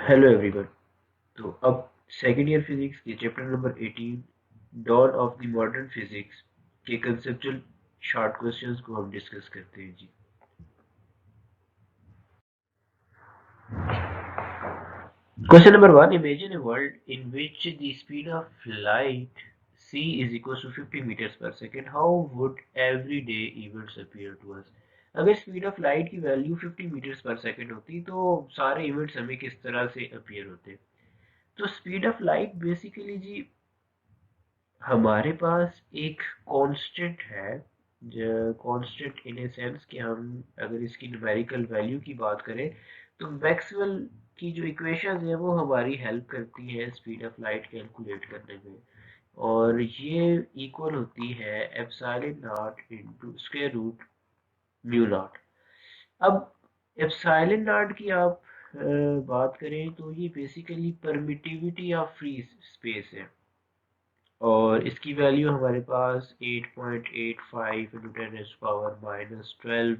Hello everyone. तो अब second year physics के chapter number 18 dawn of the modern physics के कंसेप्चुअल शॉर्ट क्वेश्चंस को हम डिस्कस करते हैं जी। Question number 1, imagine a world in which the speed of light c is equals to 50 meters per second. How would everyday events appear to us? अगर speed of light की value 50 metres पर second होती तो सारे events हमें किस तरह से अपीयर होते? तो स्पीड ऑफ लाइट बेसिकली जी हमारे पास एक कांस्टेंट है, कांस्टेंट इन ए सेंस कि हम अगर इसकी न्यूमेरिकल वैल्यू की बात करें तो मैक्सवेल की जो इक्वेशंस है वो हमारी हेल्प करती है स्पीड ऑफ लाइट कैलकुलेट करने में, और ये इक्वल होती है epsilon not into square root mu not. अब एप्सिलॉन नॉट की आप बात करें तो ये basically permittivity of free space है, और इसकी वैल्यू हमारे पास 8.85 इंटू 10⁻⁻12।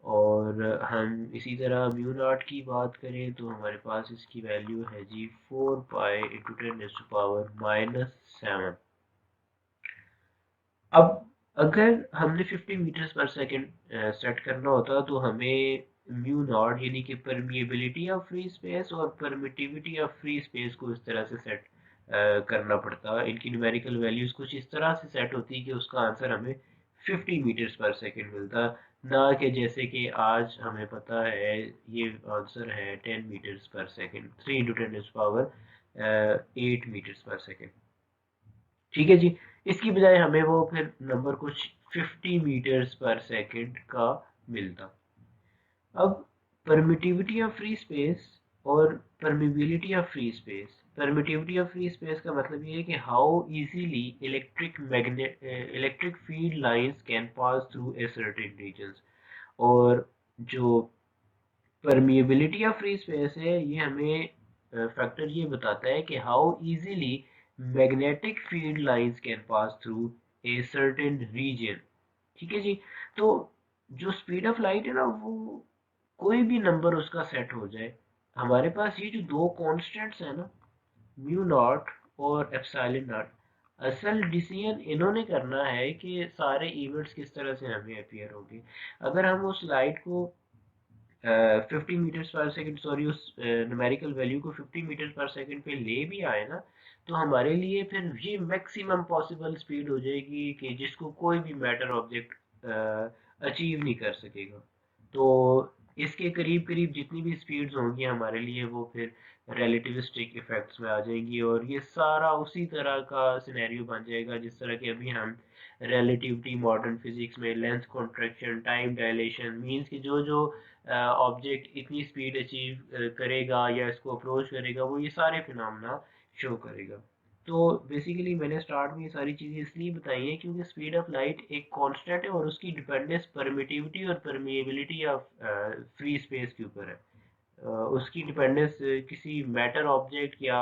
और हम इसी तरह म्यू नॉट की बात करें तो हमारे पास इसकी वैल्यू है जी 4 पाई इंटू 10⁻⁻7। अब अगर हमने 50 मीटर्स पर सेकंड सेट करना होता तो हमें म्यू नॉट यानी कि परमिएबिलिटी ऑफ फ्री स्पेस और परमिटिविटी ऑफ फ्री स्पेस को इस तरह से सेट करना पड़ता। इनकी न्यूमेरिकल वैल्यूज कुछ इस तरह से सेट होती कि उसका आंसर हमें 50 मीटर्स पर सेकंड मिलता, ना कि जैसे कि आज हमें पता है ये आंसर है 10 मीटर्स पर सेकंड, 3 इंटू 10⁻8 मीटर्स पर सेकंड। ठीक है जी। इसकी बजाय हमें वो फिर नंबर कुछ 50 मीटर्स पर सेकंड का मिलता। अब परमिटिविटी ऑफ फ्री स्पेस और permeability of free space, permittivity of free space का मतलब ये है कि how easily electric field lines can pass through a certain reasons, और जो परमिएबिलिटी ऑफ फ्री स्पेस है ये हमें फैक्टर ये बताता है कि how easily magnetic field lines can pass through a certain region. ठीक है जी। तो जो स्पीड ऑफ लाइट है ना वो कोई भी नंबर उसका सेट हो जाए, हमारे पास ये जो दो कांस्टेंट्स है ना, म्यू नॉट और एप्सिलॉन नॉट, असल डिसीजन इन्होंने करना है कि सारे इवेंट्स किस तरह से हमें अपीयर होंगे। अगर हम उस लाइट को 50 मीटर्स पर सेकंड, सॉरी उस न्यूमेरिकल वैल्यू को 50 मीटर पर सेकंड पे ले भी आए ना, तो हमारे लिए फिर ये मैक्सिमम पॉसिबल स्पीड हो जाएगी कि जिसको कोई भी मैटर ऑब्जेक्ट अचीव नहीं कर सकेगा। तो इसके करीब करीब जितनी भी स्पीड्स होंगी हमारे लिए वो फिर रिलेटिविस्टिक इफेक्ट्स में आ जाएंगी, और ये सारा उसी तरह का सिनेरियो बन जाएगा जिस तरह के अभी हम रिलेटिविटी मॉडर्न फिजिक्स में length contraction time dilation means कि जो जो ऑब्जेक्ट इतनी स्पीड अचीव करेगा या इसको अप्रोच करेगा वो ये सारे फिनोमेना शो करेगा। तो बेसिकली मैंने स्टार्ट में ये सारी चीज़ें इसलिए बताई हैं क्योंकि स्पीड ऑफ लाइट एक कांस्टेंट है और उसकी डिपेंडेंस परमिटिविटी और परमिएबिलिटी ऑफ फ्री स्पेस के ऊपर है। उसकी डिपेंडेंस किसी मैटर ऑब्जेक्ट या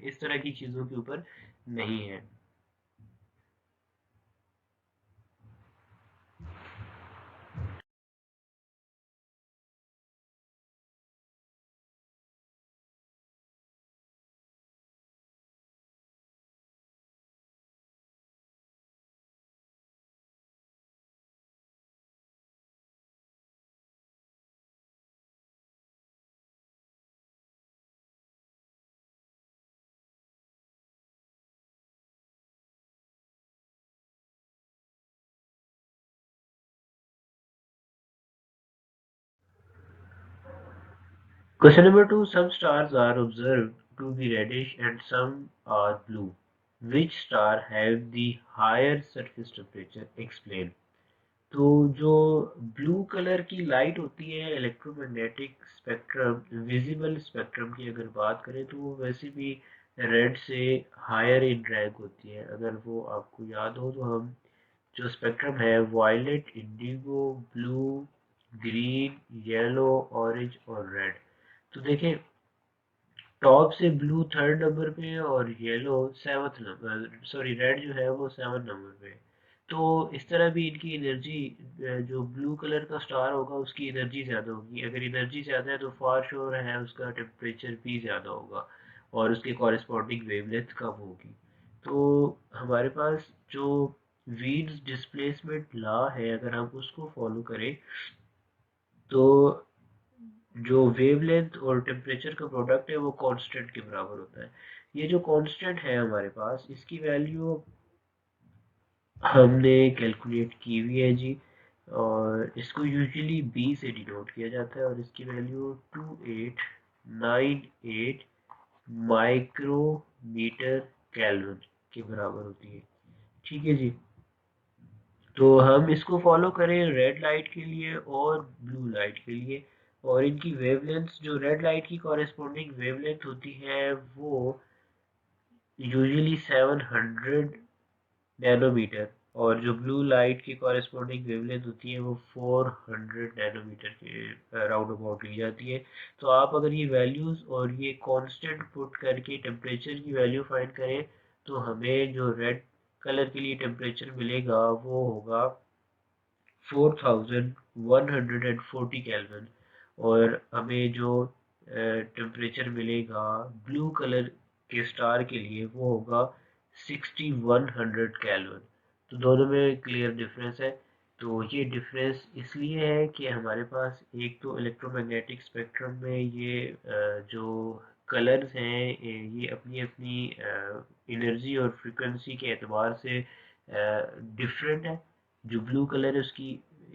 इस तरह की चीज़ों के ऊपर नहीं है। Question number 2, some stars are observed to be reddish and some are blue. Which star have the higher surface temperature? Explain. तो जो ब्लू कलर की लाइट होती है इलेक्ट्रोमैग्नेटिक स्पेक्ट्रम, विजिबल स्पेक्ट्रम की अगर बात करें तो वो वैसे भी रेड से हायर इन रैंक होती है। अगर वो आपको याद हो तो हम जो स्पेक्ट्रम है violet, indigo, blue, green, yellow, orange और रेड, तो देखें टॉप से ब्लू थर्ड नंबर पे और yellow seventh number, sorry red जो है वो 7 नंबर पे। तो इस तरह भी इनकी एनर्जी, जो ब्लू कलर का स्टार होगा उसकी एनर्जी ज़्यादा होगी। अगर एनर्जी ज़्यादा है तो फार श्योर है उसका टेम्परेचर भी ज़्यादा होगा और उसके कॉरेस्पॉन्डिंग वेवलेंथ कम होगी। तो हमारे पास जो वीन्स डिस्प्लेसमेंट लॉ है, अगर हम उसको फॉलो करें तो जो वेवलेंथ और टेम्परेचर का प्रोडक्ट है वो कांस्टेंट के बराबर होता है। ये जो कांस्टेंट है हमारे पास, इसकी वैल्यू हमने कैलकुलेट की हुई है जी, और इसको यूजुअली बी से डिनोट किया जाता है और इसकी वैल्यू 2898 माइक्रोमीटर केल्विन के बराबर होती है। ठीक है जी। तो हम इसको फॉलो करें रेड लाइट के लिए और ब्लू लाइट के लिए, और इनकी वेवलेंथ, जो रेड लाइट की कॉरेस्पॉन्डिंग वेवलेंथ होती है वो यूजुअली 700 नैनोमीटर, और जो ब्लू लाइट की कॉरेस्पॉन्डिंग वेवलेंथ होती है वो 400 नैनोमीटर के राउंड अबाउट ली जाती है। तो आप अगर ये वैल्यूज़ और ये कांस्टेंट पुट करके टेम्परेचर की वैल्यू फाइंड करें तो हमें जो रेड कलर के लिए टेम्परेचर मिलेगा वो होगा 4140 केल्विन, और हमें जो टेम्परेचर मिलेगा ब्लू कलर के स्टार के लिए वो होगा 6100 केल्विन। तो दोनों में क्लियर डिफरेंस है। तो ये डिफरेंस इसलिए है कि हमारे पास एक तो इलेक्ट्रोमैग्नेटिक स्पेक्ट्रम में ये जो कलर्स हैं ये अपनी अपनी एनर्जी और फ्रीक्वेंसी के एतबार से डिफरेंट है। जो ब्लू कलर है उसकी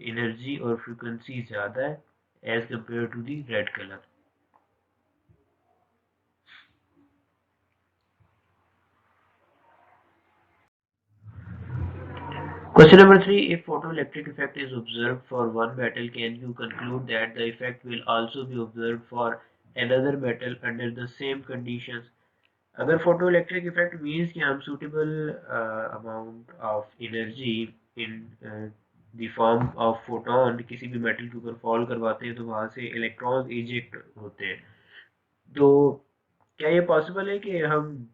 एनर्जी और फ्रीक्वेंसी ज़्यादा है as compare to the red colour. Question number three: If photoelectric effect is observed for one metal, can you conclude that the effect will also be observed for another metal under the same conditions? अगर photoelectric effect means कि हम suitable amount of energy in the form of photon किसी भी metal के ऊपर fall करवाते हैं तो वहां से इलेक्ट्रॉन्स इजेक्ट होते हैं। तो क्या ये पॉसिबल है कि हम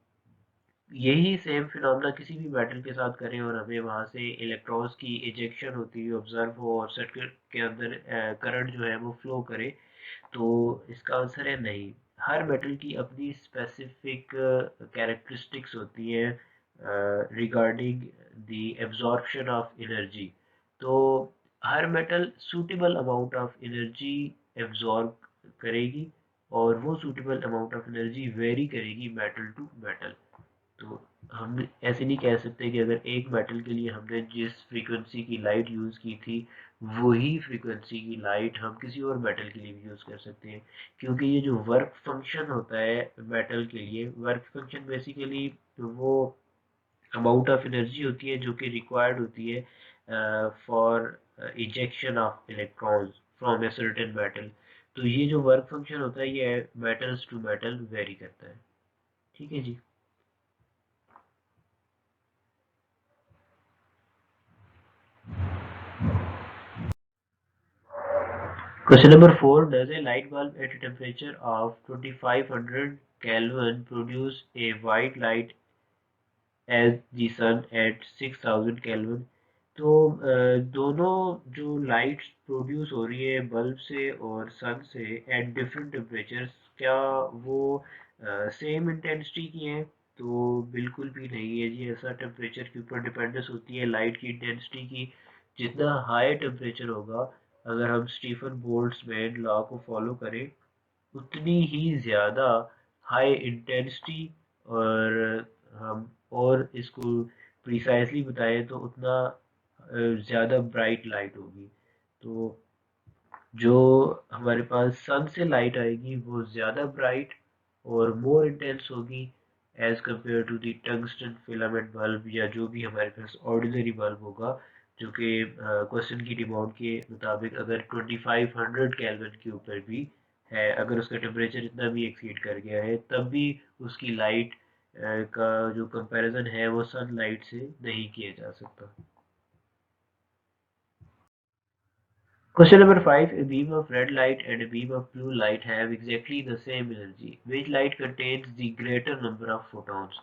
यही सेम फिनोमेना किसी भी मेटल के साथ करें और हमें वहां से इलेक्ट्रॉन्स की इजेक्शन होती हुई ऑब्जर्व हो और सर्किट के अंदर करंट जो है वो फ्लो करे? तो इसका आंसर है नहीं। हर मेटल की अपनी स्पेसिफिक कैरेक्टरिस्टिक्स होती हैं regarding the absorption of energy. तो हर metal suitable amount of energy absorb करेगी और वो suitable amount of energy vary करेगी मेटल टू मेटल। तो हम ऐसे नहीं कह सकते कि अगर एक मेटल के लिए हमने जिस फ्रीक्वेंसी की लाइट यूज़ की थी वही फ्रीक्वेंसी की लाइट हम किसी और मेटल के लिए भी यूज़ कर सकते हैं, क्योंकि ये जो वर्क फंक्शन होता है मेटल के लिए, वर्क फंक्शन बेसिकली वो अमाउंट ऑफ एनर्जी होती है जो कि रिक्वायर्ड होती है for ejection of electrons from a certain metal. तो ये जो वर्क फंक्शन होता है ये मेटल्स टू मेटल वेरी करता है। ठीक है जी। Question number 4: Does a light bulb at a temperature of 2500 Kelvin produce a white light as the sun at 6000 Kelvin? तो दोनों जो लाइट्स प्रोड्यूस हो रही है बल्ब से और सन से एट डिफरेंट टेम्परेचर्स, क्या वो सेम इंटेंसिटी की हैं? तो बिल्कुल भी नहीं है जी। ऐसा टेम्परेचर के ऊपर डिपेंडेंस होती है लाइट की इंटेंसिटी की। जितना हाई टेम्परेचर होगा, अगर हम स्टीफन बोल्ट्जमैन लॉ को फॉलो करें, उतनी ही ज़्यादा हाई इंटेंसिटी, और हम और इसको प्रिसाइजली बताएं तो उतना ज़्यादा ब्राइट लाइट होगी। तो जो हमारे पास सन से लाइट आएगी वो ज़्यादा ब्राइट और मोर इंटेंस होगी as compare to the tungsten filament bulb, या जो भी हमारे पास ऑर्डिनरी बल्ब होगा, जो कि क्वेश्चन की डिमांड के मुताबिक अगर 2500 केल्विन के ऊपर भी है, अगर उसका टेम्परेचर इतना भी एक्सीड कर गया है तब भी उसकी लाइट का जो कंपैरिजन है वो सनलाइट से नहीं किया जा सकता। Question number 5: A beam of red light and a beam of blue light have exactly the same energy. Which light contains the greater number of photons?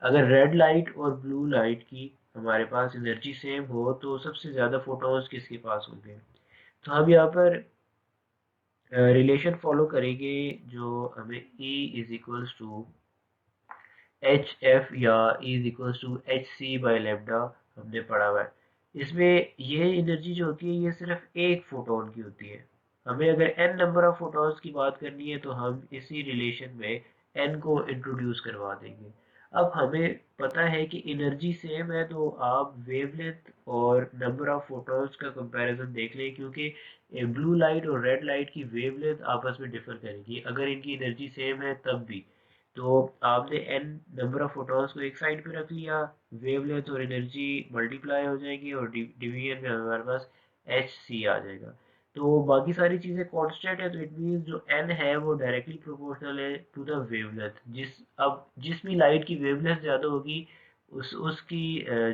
अगर रेड लाइट और ब्लू लाइट की हमारे पास energy same हो तो सबसे ज़्यादा photons किसके पास होंगे। तो हम यहाँ पर रिलेशन फॉलो करेंगे जो हमें E is equals to H F या E is equals to H C by lambda हमने पढ़ा हुआ है। इसमें ये एनर्जी जो होती है ये सिर्फ एक फोटोन की होती है। हमें अगर n नंबर ऑफ फोटॉन्स की बात करनी है तो हम इसी रिलेशन में n को इंट्रोड्यूस करवा देंगे। अब हमें पता है कि एनर्जी सेम है तो आप वेवलेंथ और नंबर ऑफ फोटॉन्स का कंपैरिजन देख लें, क्योंकि ब्लू लाइट और रेड लाइट की वेवलेंथ आपस में डिफर करेगी अगर इनकी एनर्जी सेम है तब भी। तो आपने n नंबर ऑफ फोटॉन्स को एक साइड पे रख लिया, वेवलेंथ और एनर्जी मल्टीप्लाई हो जाएगी और डिवीजन में हमारे पास एच सी आ जाएगा। तो बाकी सारी चीज़ें कांस्टेंट है तो इट मीन्स जो n है वो डायरेक्टली प्रोपोर्शनल है टू द वेवलेंथ। जिस भी लाइट की वेवलेंथ ज़्यादा होगी उसकी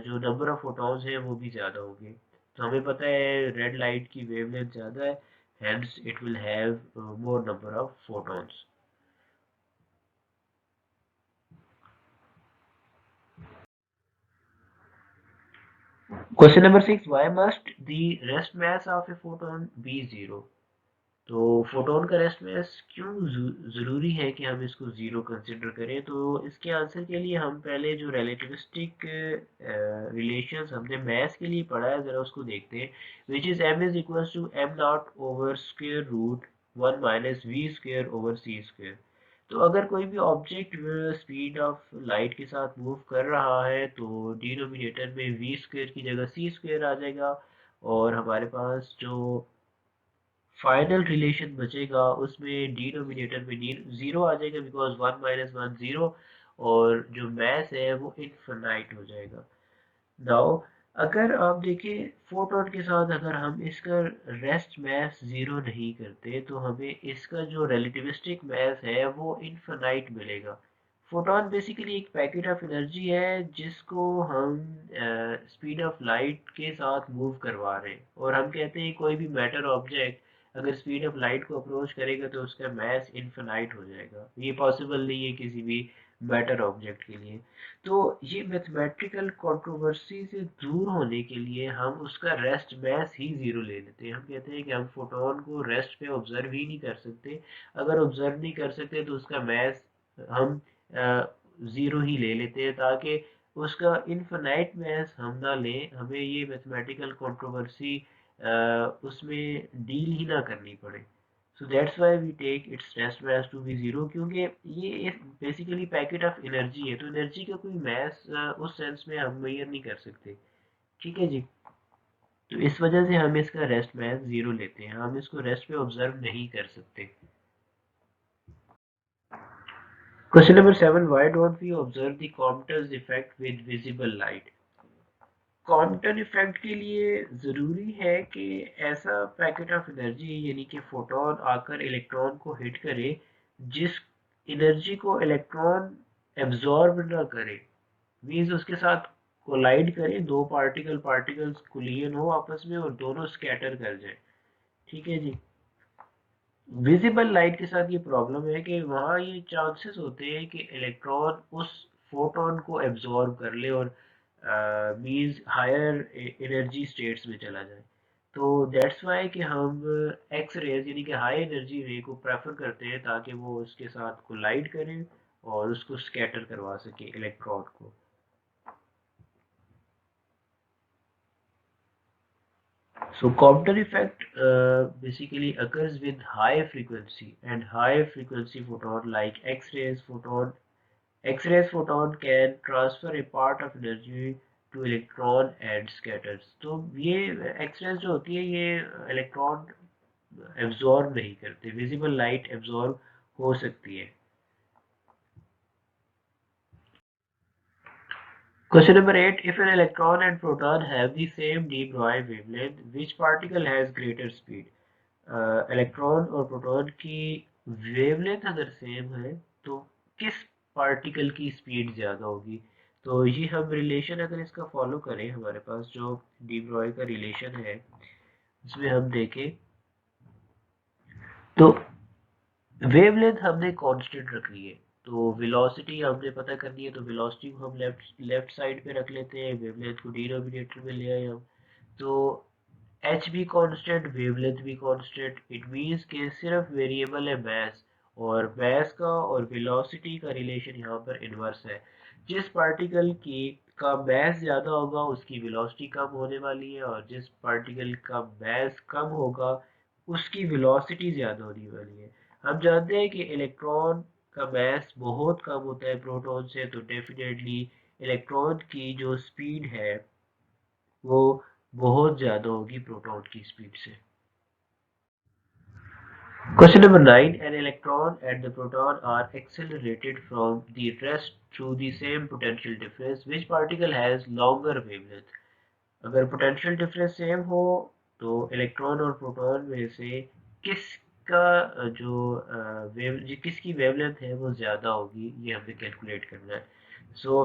जो नंबर ऑफ फोटॉन्स है वो भी ज़्यादा होंगे। तो हमें पता है रेड लाइट की वेवलेंथ ज़्यादा है, hence it will have more number of photons. Question number 6, why must the rest mass of a photon be zero? तो फोटोन का रेस्ट मास क्यों ज़रूरी है कि हम इसको ज़ीरो कंसिडर करें। तो इसके आंसर के लिए हम पहले जो रिलेटिविस्टिक रिलेशंस हमने मैथ्स के लिए पढ़ा है ज़रा उसको देखते हैं। Which is m is equals to m not over square root 1 minus V square over C square. तो अगर कोई भी ऑब्जेक्ट स्पीड ऑफ लाइट के साथ मूव कर रहा है तो डिनोमिनेटर में वी स्क्वायर की जगह सी स्क्वायर आ जाएगा और हमारे पास जो फाइनल रिलेशन बचेगा उसमें डिनोमिनेटर में जीरो आ जाएगा बिकॉज 1 - 1 जीरो, और जो मैथ है वो इनफिनाइट हो जाएगा। नाउ अगर आप देखें फोटोन के साथ अगर हम इसका रेस्ट मैथ जीरो नहीं करते तो हमें इसका जो रिलेटिविस्टिक मैथ है वो इनफिनाइट मिलेगा। फोटोन बेसिकली एक पैकेट ऑफ एनर्जी है जिसको हम स्पीड ऑफ लाइट के साथ मूव करवा रहे हैं, और हम कहते हैं कोई भी मैटर ऑब्जेक्ट अगर स्पीड ऑफ लाइट को अप्रोच करेगा तो उसका मैथ इनफिनाइट हो जाएगा। ये पॉसिबल नहीं है किसी भी मैटर ऑब्जेक्ट के लिए। तो ये मैथमेटिकल कंट्रोवर्सी से दूर होने के लिए हम उसका रेस्ट मैथ ही जीरो ले लेते हैं। हम कहते हैं कि हम फोटोन को रेस्ट पे ऑब्जर्व ही नहीं कर सकते। अगर ऑब्जर्व नहीं कर सकते तो उसका मैथ हम ज़ीरो ही ले लेते हैं ताकि उसका इनफिनाइट मैथ हम ना लें, हमें ये मैथमेटिकल कंट्रोवर्सी उसमें डील ही ना करनी पड़े। So that's why we take its rest mass to be zero, क्योंकि ये एक बेसिकली पैकेट ऑफ एनर्जी है तो एनर्जी का कोई मैथ उस सेंस में हम मेजर नहीं कर सकते। ठीक है जी। तो इस वजह से हम इसका रेस्ट मैथ ज़ीरो लेते हैं, हम इसको रेस्ट पे ऑब्जर्व नहीं कर सकते। Question number 7, why don't we observe the Compton's effect with visible light? Compton effect के लिए ज़रूरी है कि ऐसा पैकेट ऑफ एनर्जी यानी कि फोटोन आकर इलेक्ट्रॉन को हिट करे जिस एनर्जी को इलेक्ट्रॉन एब्जॉर्ब ना करे, मीन्स उसके साथ कोलाइड करे, दो पार्टिकल्स कोलिजन हो आपस में और दोनों स्कैटर कर जाए। ठीक है जी। विजिबल लाइट के साथ ये प्रॉब्लम है कि वहाँ ये चांसेस होते हैं कि इलेक्ट्रॉन उस फोटोन को एब्जॉर्ब कर ले और मींस हायर एनर्जी स्टेट्स में चला जाए। तो दैट्स वाई कि हम एक्स रेज यानी कि हाई एनर्जी रे को प्रेफर करते हैं ताकि वो उसके साथ कोलाइड करें और उसको स्कैटर करवा सके इलेक्ट्रॉन को। So Compton effect basically occurs with high frequency and high frequency photon like X-rays photon. X-rays photon can transfer a part of energy to electron and scatters. तो ये X-rays जो होती है ये इलेक्ट्रॉन एब्जॉर्ब नहीं करते, visible light absorb हो सकती है। Question number 8, if an electron and proton have the same de Broglie wavelength, which particle has greater speed? Electron और प्रोटॉन की वेवलेंथ अगर सेम है तो किस पार्टिकल की स्पीड ज़्यादा होगी। तो ये हम रिलेशन अगर इसका फॉलो करें, हमारे पास जो डी ब्रॉय का रिलेशन है उसमें हम देखें तो वेवलेंथ हमने कांस्टेंट रख ली है। तो वेलोसिटी हमने पता करनी है, तो वेलोसिटी को हम लेफ्ट साइड पे रख लेते हैं, वेवलेंथ को डिनोमिनेटर में ले आए हम। तो एच भी कांस्टेंट, वेवलेंथ भी कांस्टेंट, इट मीन्स कि सिर्फ वेरिएबल है मास, और मास का और वेलोसिटी का रिलेशन यहाँ पर इन्वर्स है। जिस पार्टिकल की का मास ज़्यादा होगा उसकी वेलोसिटी कम होने वाली है, और जिस पार्टिकल का मास कम होगा उसकी वेलोसिटी ज़्यादा होने वाली है। हम जानते हैं कि इलेक्ट्रॉन का मास बहुत कम होता है प्रोटॉन से, तो डेफिनेटली इलेक्ट्रॉन की जो स्पीड है वो बहुत ज़्यादा होगी प्रोटॉन की स्पीड से। Question number 9. An electron and the proton are accelerated from the rest through the same potential difference. Which particle has longer wavelength? अगर पोटेंशियल डिफरेंस सेम हो तो इलेक्ट्रॉन और प्रोटॉन में से किसका किसकी वेवलेंथ है वो ज़्यादा होगी, ये हमें कैलकुलेट करना है। सो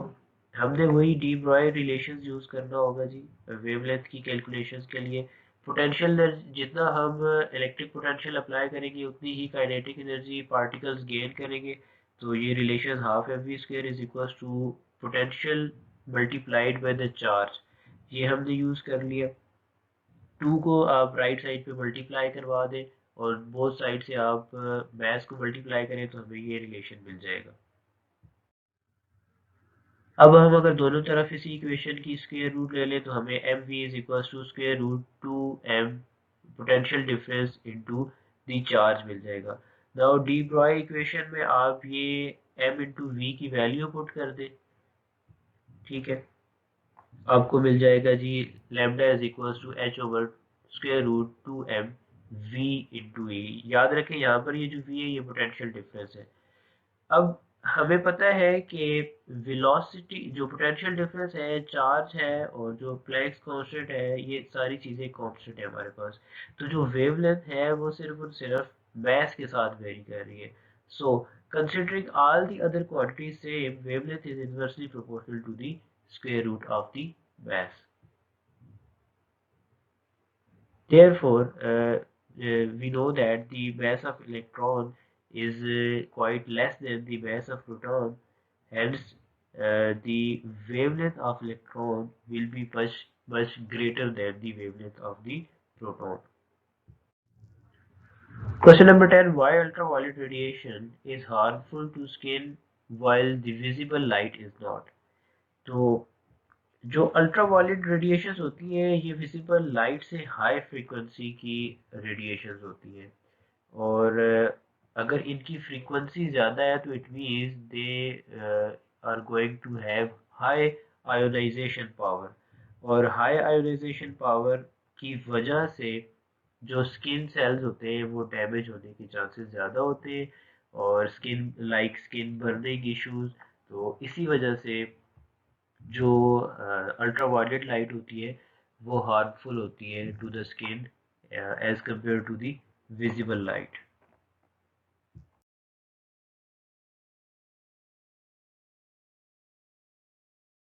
हमने वही डी ब्रॉय रिलेशंस यूज़ करना होगा जी वेवलेंथ की कैलकुलेशंस के लिए। पोटेंशियल जितना हम इलेक्ट्रिक पोटेंशियल अप्लाई करेंगे उतनी ही काइनेटिक एनर्जी पार्टिकल्स गेन करेंगे। तो ये relation half M V square is equal to potential multiplied by the charge, ये हमने यूज़ कर लिया। 2 को आप राइट साइड पे मल्टीप्लाई करवा दें और बोथ साइड से आप मैथ को मल्टीप्लाई करें तो हमें ये रिलेशन मिल जाएगा। अब हम अगर दोनों तरफ इसी इक्वेशन की स्क्वायर रूट ले लें तो हमें M V is equal to square root 2m potential difference into the charge मिल जाएगा। नाउ डी ब्रॉय इक्वेशन में आप ये m इंटू वी की वैल्यू पुट कर दें, ठीक है। आपको मिल जाएगा जी lambda is equal to H over square root 2m v into E. याद रखें यहाँ पर ये जो v है ये पोटेंशियल डिफरेंस है। अब हमें पता है कि वेलोसिटी जो पोटेंशियल डिफरेंस है, चार्ज है और जो प्लैंक्स कांस्टेंट है, ये सारी चीज़ें कांस्टेंट है हमारे पास। तो जो वेवलेंथ है वो सिर्फ और सिर्फ मास के साथ वेरी कर रही है। So considering all the other quantities same, wavelength is inversely proportional to the square root of the mass. Therefore, we know that the mass of electron is quite less than the mass of proton. Hence, the wavelength of electron will be much greater than the wavelength of the proton. Question number 10. Why ultraviolet radiation is harmful to skin while the visible light is not? तो जो ultraviolet radiations होती हैं ये visible light से high frequency की radiations होती हैं, और अगर इनकी फ्रीक्वेंसी ज़्यादा है तो it means they are going to have high ionisation power, और हाई आयोनाइजेशन पावर की वजह से जो स्किन सेल्स होते हैं वो डैमेज होने के चांसेस ज़्यादा होते हैं, और स्किन बर्निंग इश्यूज। तो इसी वजह से जो अल्ट्रावायलेट लाइट होती है वो हार्मफुल होती है to the skin as compare to the visible light.